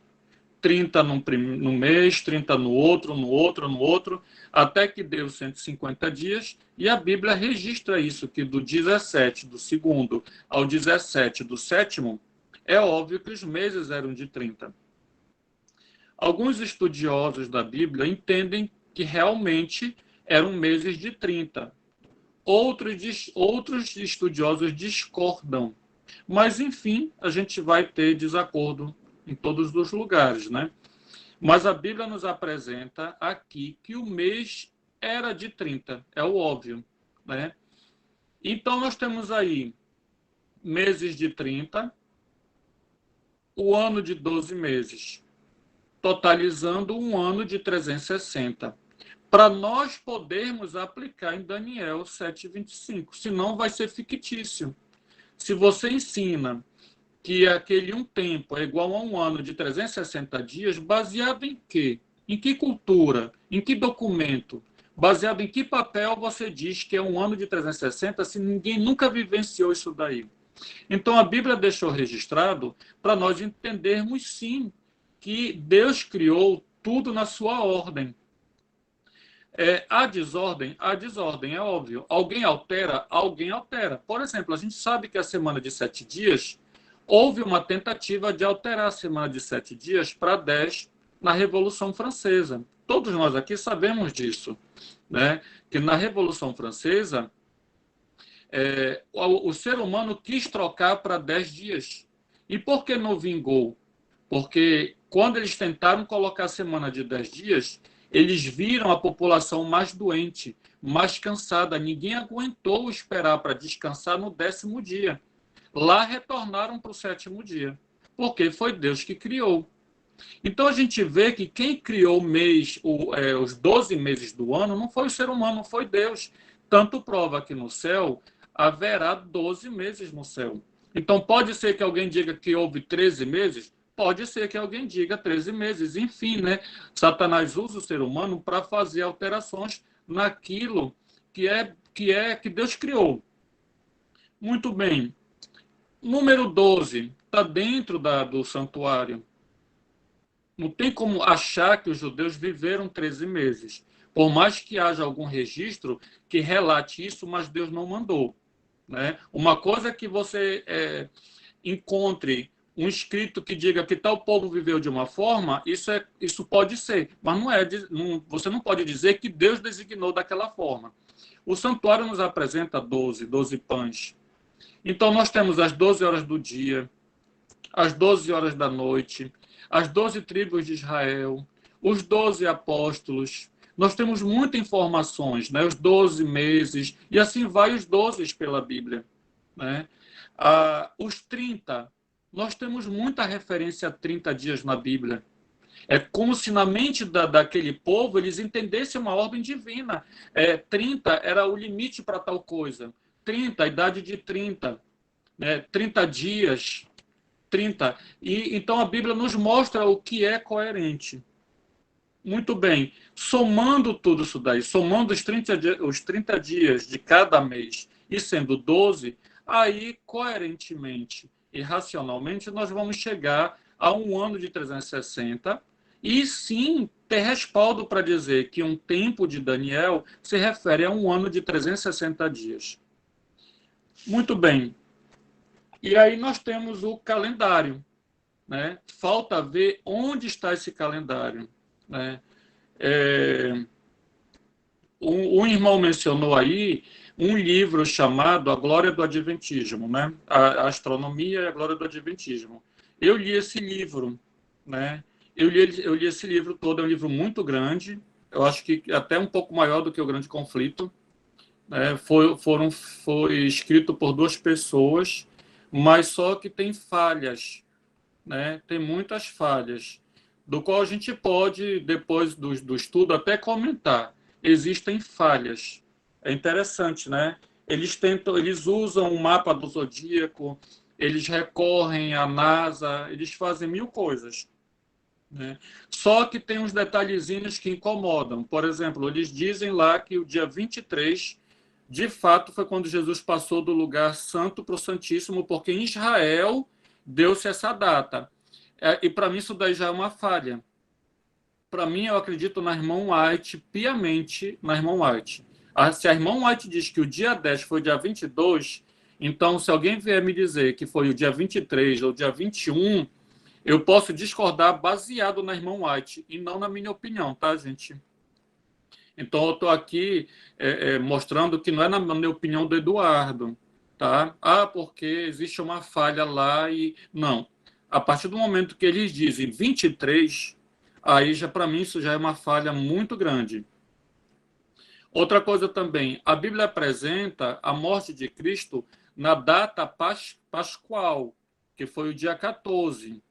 30 no mês, 30 no outro, até que deu 150 dias, e a Bíblia registra isso, que do 17 do segundo ao 17 do sétimo, é óbvio que os meses eram de 30. Alguns estudiosos da Bíblia entendem que realmente eram meses de 30. Outros estudiosos discordam. Mas, enfim, a gente vai ter desacordo em todos os lugares, né? Mas a Bíblia nos apresenta aqui que o mês era de 30, é o óbvio, né? Então, nós temos aí meses de 30, o ano de 12 meses, totalizando um ano de 360. Para nós podermos aplicar em Daniel 7:25, senão vai ser fictício. Se você ensina que aquele um tempo é igual a um ano de 360 dias, baseado em quê? Em que cultura? Em que documento? Baseado em que papel você diz que é um ano de 360 se ninguém nunca vivenciou isso daí? Então a Bíblia deixou registrado para nós entendermos sim que Deus criou tudo na sua ordem. A desordem, é óbvio. Alguém altera? Alguém altera. Por exemplo, a gente sabe que a semana de 7 dias, houve uma tentativa de alterar a semana de 7 dias para 10 na Revolução Francesa. Todos nós aqui sabemos disso, né? Que na Revolução Francesa, o ser humano quis trocar para 10 dias. E por que não vingou? Porque quando eles tentaram colocar a semana de 10 dias, eles viram a população mais doente, mais cansada. Ninguém aguentou esperar para descansar no 10º dia. Lá retornaram para o 7º dia, porque foi Deus que criou. Então a gente vê que quem criou os 12 meses do ano não foi o ser humano, não foi Deus. Tanto prova que no céu haverá 12 meses no céu. Então pode ser que alguém diga que houve 13 meses, pode ser que alguém diga 13 meses. Enfim, né? Satanás usa o ser humano para fazer alterações naquilo que Deus criou. Muito bem. Número 12 está dentro do santuário. Não tem como achar que os judeus viveram 13 meses. Por mais que haja algum registro que relate isso, mas Deus não mandou, né? Uma coisa é que você encontre um escrito que diga que tal povo viveu de uma forma, isso pode ser, mas você não pode dizer que Deus designou daquela forma. O santuário nos apresenta 12 pães. Então nós temos as 12 horas do dia, as 12 horas da noite, as 12 tribos de Israel, os 12 apóstolos. Nós temos muitas informações, né? Os 12 meses, e assim vai os 12 pela Bíblia, né? Os 30, nós temos muita referência a 30 dias na Bíblia. É como se na mente daquele povo eles entendessem uma ordem divina. 30 era o limite para tal coisa. 30, a idade de 30, né? 30 dias, 30. E então a Bíblia nos mostra o que é coerente. Muito bem. Somando tudo isso daí, somando os 30 dias de cada mês e sendo 12, aí coerentemente e racionalmente nós vamos chegar a um ano de 360 e sim ter respaldo para dizer que um tempo de Daniel se refere a um ano de 360 dias. Muito bem. E aí nós temos o calendário, né? Falta ver onde está esse calendário, né? Um irmão mencionou aí um livro chamado A Glória do Adventismo, né? A Astronomia e a Glória do Adventismo. Eu li esse livro, né? Eu li esse livro todo, é um livro muito grande, eu acho que até um pouco maior do que o Grande Conflito, né? Foi escrito por duas pessoas, mas só que tem falhas, né? Tem muitas falhas, do qual a gente pode, depois do estudo, até comentar. Existem falhas. É interessante, né? Eles usam o mapa do zodíaco, eles recorrem à NASA, eles fazem mil coisas, né? Só que tem uns detalhezinhos que incomodam. Por exemplo, eles dizem lá que o dia 23, de fato, foi quando Jesus passou do lugar santo para o Santíssimo, porque em Israel deu-se essa data. E para mim isso daí já é uma falha. Para mim, eu acredito na irmã White, piamente na irmã White. Se a irmã White diz que o dia 10 foi o dia 22, então se alguém vier me dizer que foi o dia 23 ou o dia 21, eu posso discordar baseado na irmã White e não na minha opinião, tá, gente? Então, eu estou aqui mostrando que não é na minha opinião do Eduardo, tá? Porque existe uma falha lá e... Não. A partir do momento que eles dizem 23, aí já para mim isso já é uma falha muito grande. Outra coisa também, a Bíblia apresenta a morte de Cristo na data pascual, que foi o dia 14,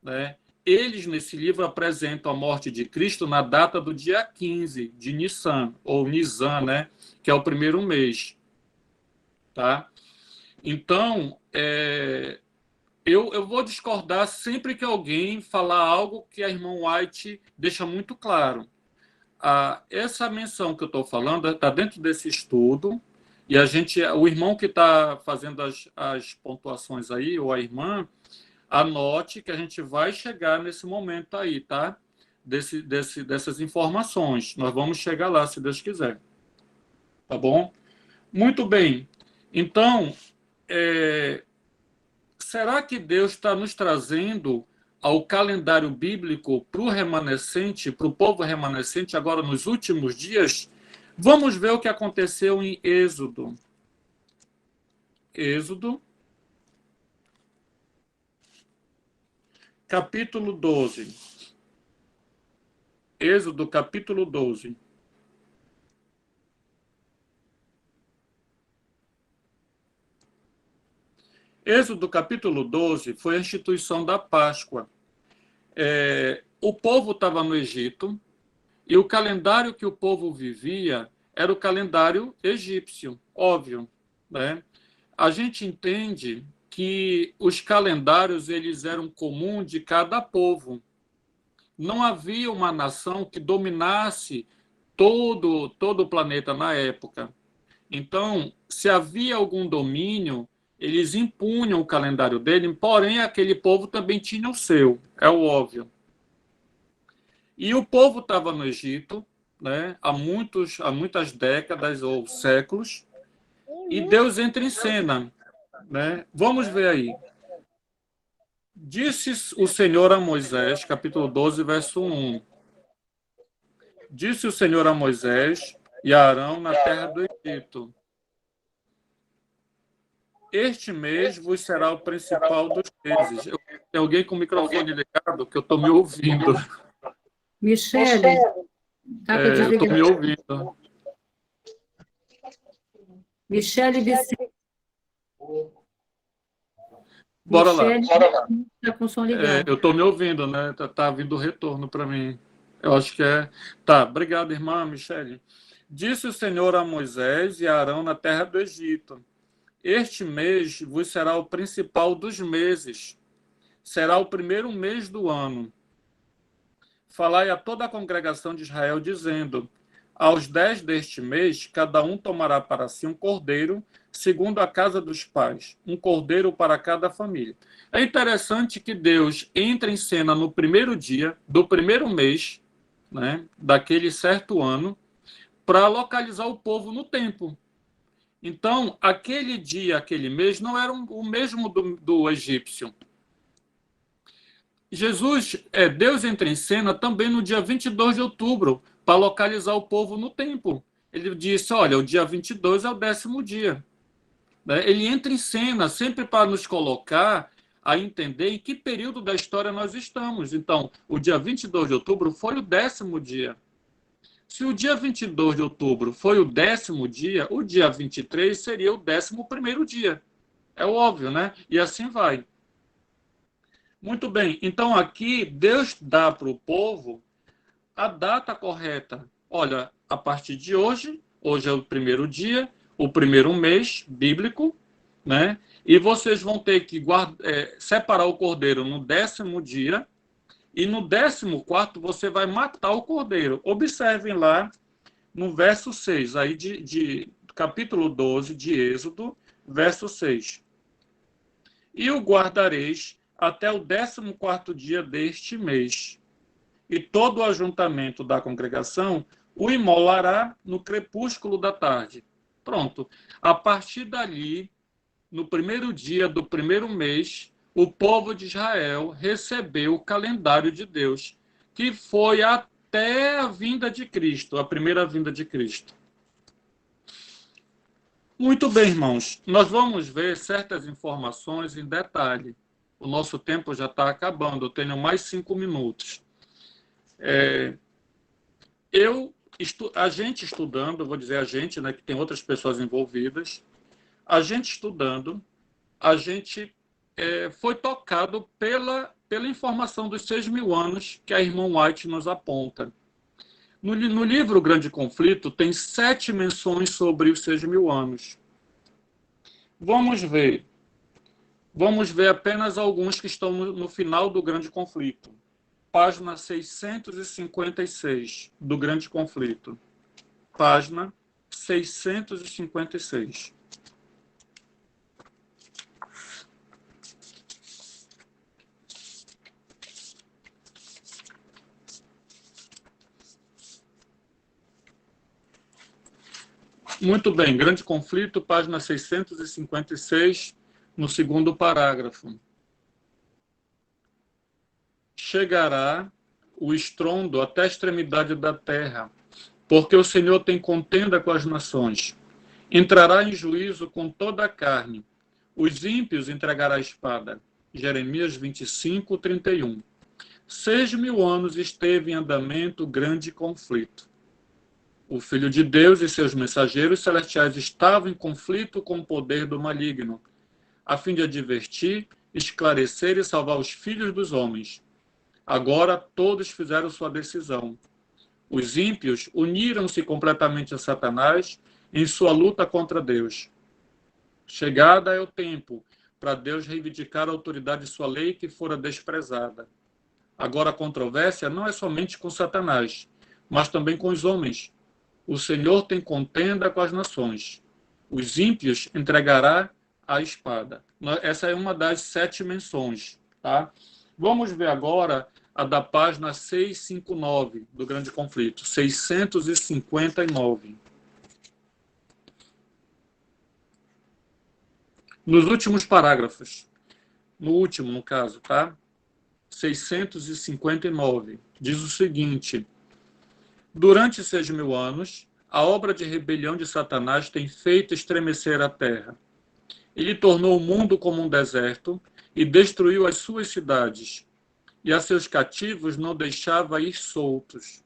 né? Eles, nesse livro, apresentam a morte de Cristo na data do dia 15 de Nissan, ou Nisan, né? Que é o primeiro mês. Tá? Então, eu vou discordar sempre que alguém falar algo que a irmã White deixa muito claro. Essa menção que eu estou falando está dentro desse estudo, e o irmão que está fazendo as pontuações aí, ou a irmã, anote que a gente vai chegar nesse momento aí, tá? Dessas informações. Nós vamos chegar lá, se Deus quiser. Tá bom? Muito bem. Então, será que Deus está nos trazendo ao calendário bíblico para o remanescente, para o povo remanescente, agora nos últimos dias? Vamos ver o que aconteceu em Êxodo. Êxodo, capítulo 12. Êxodo, capítulo 12. Êxodo, capítulo 12, foi a instituição da Páscoa. O povo estava no Egito e o calendário que o povo vivia era o calendário egípcio, óbvio, né? A gente entende que os calendários eles eram comuns de cada povo. Não havia uma nação que dominasse todo o planeta na época. Então, se havia algum domínio, eles impunham o calendário dele, porém aquele povo também tinha o seu, é o óbvio. E o povo estava no Egito, né, há muitas décadas ou séculos, e Deus entra em cena, né? Vamos ver aí. Disse o Senhor a Moisés, capítulo 12, verso 1. Disse o Senhor a Moisés e a Arão na terra do Egito: este mês vos será o principal dos meses. Tem alguém com o microfone ligado que eu estou me ouvindo. Michele, tá para Eu estou desligar. me ouvindo. Michele Vicente. Bora lá. Michele, está com o som ligado. Eu estou me ouvindo, né? Tá vindo retorno para mim. Eu acho que é. Tá, obrigado, irmã Michele. Disse o Senhor a Moisés e a Arão na terra do Egito: Este mês vos será o principal dos meses, será o primeiro mês do ano. Falai a toda a congregação de Israel, dizendo: Aos 10 deste mês, cada um tomará para si um cordeiro, segundo a casa dos pais, um cordeiro para cada família. É interessante que Deus entra em cena no primeiro dia do primeiro mês, né, daquele certo ano, para localizar o povo no tempo. Então, aquele dia, aquele mês, não era o mesmo do egípcio. Deus entra em cena também no dia 22 de outubro, para localizar o povo no tempo. Ele disse, olha, o dia 22 é o 10º dia. Ele entra em cena sempre para nos colocar a entender em que período da história nós estamos. Então, o dia 22 de outubro foi o 10º dia. Se o dia 22 de outubro foi o 10º dia, o dia 23 seria o 11º dia. É óbvio, né? E assim vai. Muito bem. Então, aqui, Deus dá para o povo a data correta. Olha, a partir de hoje é o primeiro dia, o primeiro mês bíblico, né? E vocês vão ter que separar o cordeiro no 10º dia, e no 14º você vai matar o cordeiro. Observem lá no verso 6, aí de capítulo 12 de Êxodo, verso 6. E o guardareis até o 14º dia deste mês. E todo o ajuntamento da congregação o imolará no crepúsculo da tarde. Pronto. A partir dali, no primeiro dia do primeiro mês, o povo de Israel recebeu o calendário de Deus, que foi até a vinda de Cristo, a primeira vinda de Cristo. Muito bem, irmãos. Nós vamos ver certas informações em detalhe. O nosso tempo já está acabando. Eu tenho mais 5 minutos. A gente estudando, vou dizer a gente, né, que tem outras pessoas envolvidas, a gente estudando, a gente foi tocado pela informação dos 6.000 anos que a irmã White nos aponta. No livro Grande Conflito, tem 7 menções sobre os 6.000 anos. Vamos ver apenas alguns que estão no final do Grande Conflito. Página 656 do Grande Conflito. Página 656. Muito bem, Grande Conflito, página 656, no segundo parágrafo. Chegará o estrondo até a extremidade da terra, porque o Senhor tem contenda com as nações. Entrará em juízo com toda a carne. Os ímpios entregará a espada. Jeremias 25, 31. 6.000 anos esteve em andamento o grande conflito. O Filho de Deus e seus mensageiros celestiais estavam em conflito com o poder do maligno, a fim de advertir, esclarecer e salvar os filhos dos homens. Agora todos fizeram sua decisão. Os ímpios uniram-se completamente a Satanás em sua luta contra Deus. Chegada é o tempo para Deus reivindicar a autoridade de sua lei que fora desprezada. Agora a controvérsia não é somente com Satanás, mas também com os homens. O Senhor tem contenda com as nações. Os ímpios entregará a espada. Essa é uma das 7 menções. Tá? Vamos ver agora a da página 659 do Grande Conflito. 659. Nos últimos parágrafos. No último, no caso, tá? 659. Diz o seguinte: durante 6.000 anos, a obra de rebelião de Satanás tem feito estremecer a terra. Ele tornou o mundo como um deserto e destruiu as suas cidades, e a seus cativos não deixava ir soltos.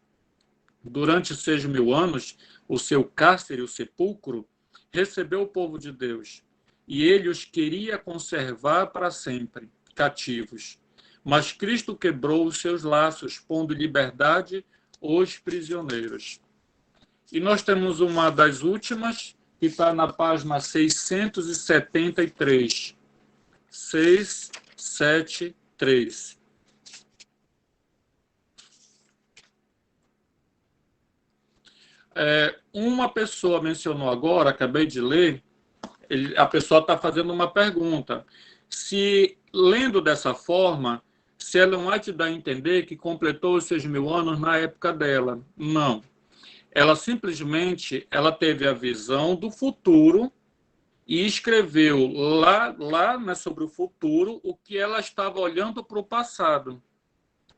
Durante 6.000 anos, o seu cárcere, o sepulcro, recebeu o povo de Deus, e ele os queria conservar para sempre, cativos. Mas Cristo quebrou os seus laços, pondo em liberdade os prisioneiros. E nós temos uma das últimas, que está na página 673. 673. Uma pessoa mencionou agora, acabei de ler, a pessoa está fazendo uma pergunta. Se, lendo dessa forma, se Ellen White dá a entender que completou os 6.000 anos na época dela. Não. Ela simplesmente teve a visão do futuro e escreveu lá né, sobre o futuro o que ela estava olhando para o passado.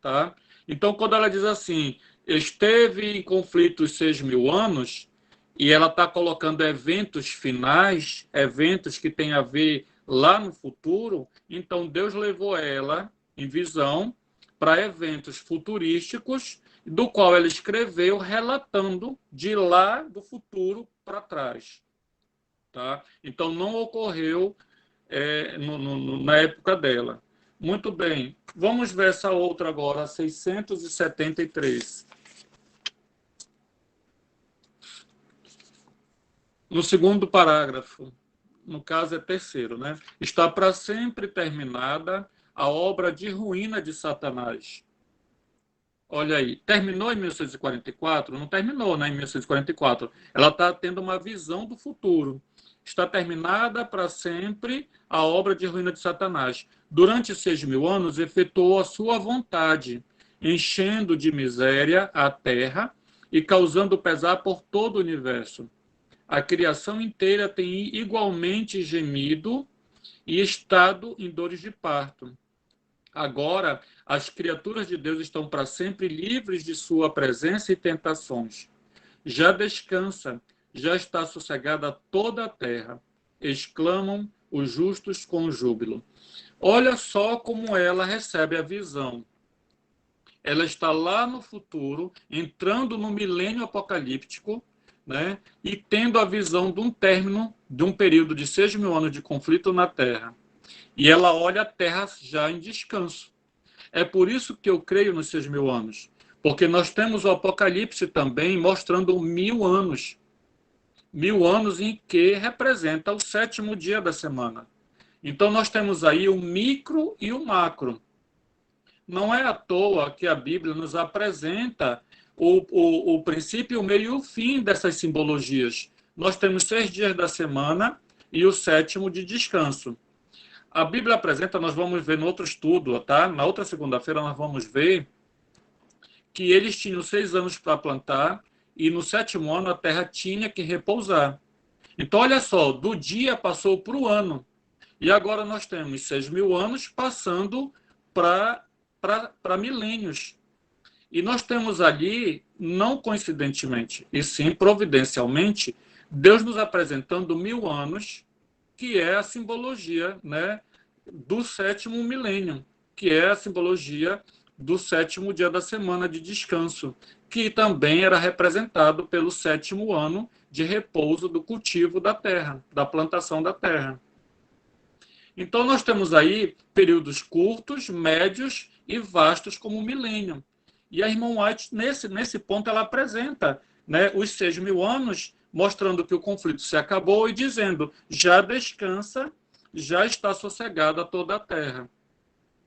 Tá? Então, quando ela diz assim, esteve em conflito os 6.000 anos, e ela está colocando eventos finais, eventos que têm a ver lá no futuro, então Deus levou ela, em visão, para eventos futurísticos, do qual ela escreveu relatando de lá do futuro para trás. Tá? Então, não ocorreu na época dela. Muito bem. Vamos ver essa outra agora, 673. No segundo parágrafo, no caso é terceiro, né? Está para sempre terminada a obra de ruína de Satanás. Olha aí, terminou em 1944? Não terminou, né, em 1944. Ela está tendo uma visão do futuro. Está terminada para sempre a obra de ruína de Satanás. Durante 6.000 anos, efetuou a sua vontade, enchendo de miséria a terra e causando pesar por todo o universo. A criação inteira tem igualmente gemido e estado em dores de parto. Agora, as criaturas de Deus estão para sempre livres de sua presença e tentações. Já descansa, já está sossegada toda a terra, exclamam os justos com júbilo. Olha só como ela recebe a visão. Ela está lá no futuro, entrando no milênio apocalíptico, né, e tendo a visão de um término de um período de 6.000 anos de conflito na Terra. E ela olha a Terra já em descanso. É por isso que eu creio nos 6.000 anos, porque nós temos o Apocalipse também mostrando 1.000 anos. 1.000 anos em que representa o 7º dia da semana. Então nós temos aí o micro e o macro. Não é à toa que a Bíblia nos apresenta o princípio, o meio e o fim dessas simbologias. Nós temos 6 dias da semana e o 7º de descanso. A Bíblia apresenta, nós vamos ver no outro estudo, tá? Na outra segunda-feira nós vamos ver que eles tinham 6 anos para plantar e no 7º ano a terra tinha que repousar. Então, olha só, do dia passou para o ano. E agora nós temos 6.000 anos passando para milênios. E nós temos ali, não coincidentemente, e sim providencialmente, Deus nos apresentando 1.000 anos, que é a simbologia, né, do 7º milênio, que é a simbologia do 7º dia da semana de descanso, que também era representado pelo 7º ano de repouso do cultivo da terra, da plantação da terra. Então, nós temos aí períodos curtos, médios e vastos como o milênio. E a irmã White, nesse ponto, ela apresenta, né, os 6.000 anos, mostrando que o conflito se acabou e dizendo, já descansa, já está sossegada toda a terra.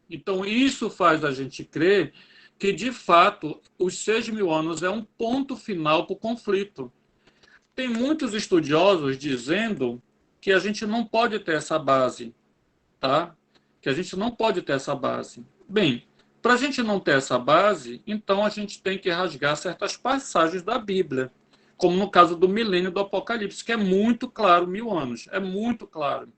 Então, isso faz a gente crer que, de fato, os 6.000 anos é um ponto final para o conflito. Tem muitos estudiosos dizendo que a gente não pode ter essa base, tá? Que a gente não pode ter essa base. Bem, para a gente não ter essa base, então a gente tem que rasgar certas passagens da Bíblia, como no caso do milênio do Apocalipse, que é muito claro, 1.000 anos, é muito claro.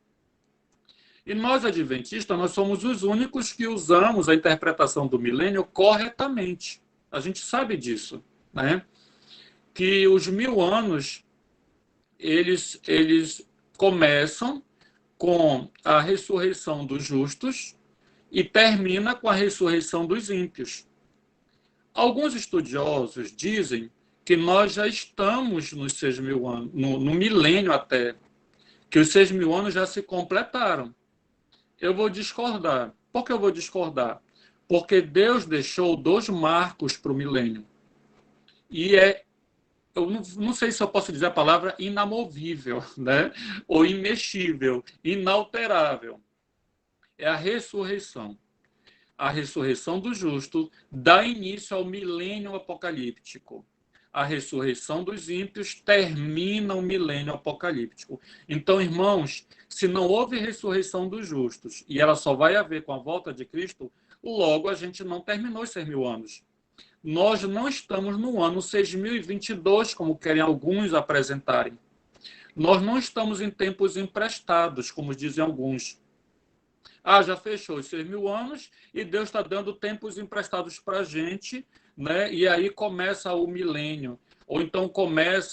E nós, adventistas, nós somos os únicos que usamos a interpretação do milênio corretamente. A gente sabe disso, né? Que os 1.000 anos, eles começam com a ressurreição dos justos e termina com a ressurreição dos ímpios. Alguns estudiosos dizem que nós já estamos nos 6.000 anos, no milênio até, que os 6.000 anos já se completaram. Eu vou discordar. Por que eu vou discordar? Porque Deus deixou 2 marcos para o milênio. E eu não sei se eu posso dizer a palavra inamovível, né? Ou imexível, inalterável. É a ressurreição. A ressurreição do justo dá início ao milênio apocalíptico. A ressurreição dos ímpios termina o milênio apocalíptico. Então, irmãos, se não houve ressurreição dos justos e ela só vai haver com a volta de Cristo, logo a gente não terminou os 6.000 anos. Nós não estamos no ano 6.022, como querem alguns apresentarem. Nós não estamos em tempos emprestados, como dizem alguns. Já fechou os 6.000 anos e Deus está dando tempos emprestados para a gente, né? E aí começa o milênio. Ou então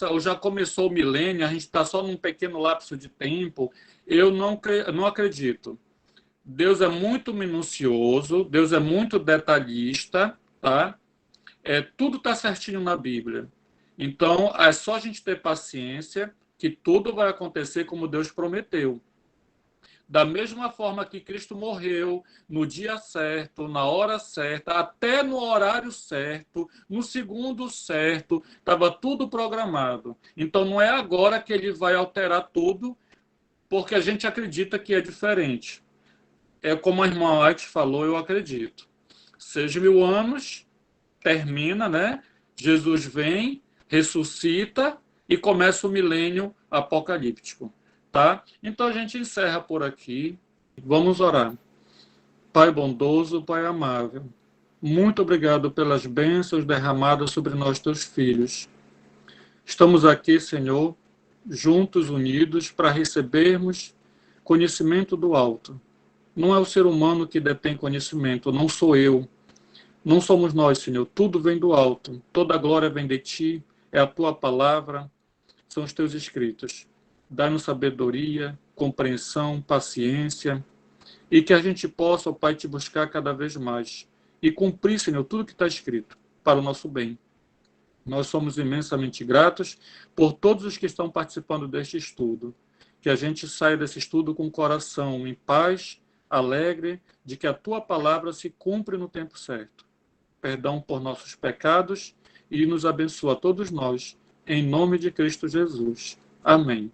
ou já começou o milênio, a gente está só num pequeno lapso de tempo. Eu não acredito. Deus é muito minucioso, Deus é muito detalhista, tá? Tudo está certinho na Bíblia. Então, é só a gente ter paciência que tudo vai acontecer como Deus prometeu. Da mesma forma que Cristo morreu no dia certo, na hora certa, até no horário certo, no segundo certo, estava tudo programado. Então não é agora que ele vai alterar tudo, porque a gente acredita que é diferente. É como a irmã White falou, eu acredito. 6.000 anos, termina, né? Jesus vem, ressuscita e começa o milênio apocalíptico. Tá? Então a gente encerra por aqui. Vamos orar. Pai bondoso, Pai amável, muito obrigado pelas bênçãos derramadas sobre nós, teus filhos. Estamos aqui, Senhor, juntos, unidos, para recebermos conhecimento do alto. Não é o ser humano que detém conhecimento, não sou eu. Não somos nós, Senhor. Tudo vem do alto. Toda a glória vem de Ti. É a Tua palavra, são os Teus escritos. Dá-nos sabedoria, compreensão, paciência, e que a gente possa, ó Pai, Te buscar cada vez mais e cumprir, Senhor, tudo que está escrito para o nosso bem. Nós somos imensamente gratos por todos os que estão participando deste estudo. Que a gente saia desse estudo com o coração em paz, alegre, de que a Tua palavra se cumpre no tempo certo. Perdão por nossos pecados e nos abençoa a todos nós, em nome de Cristo Jesus. Amém.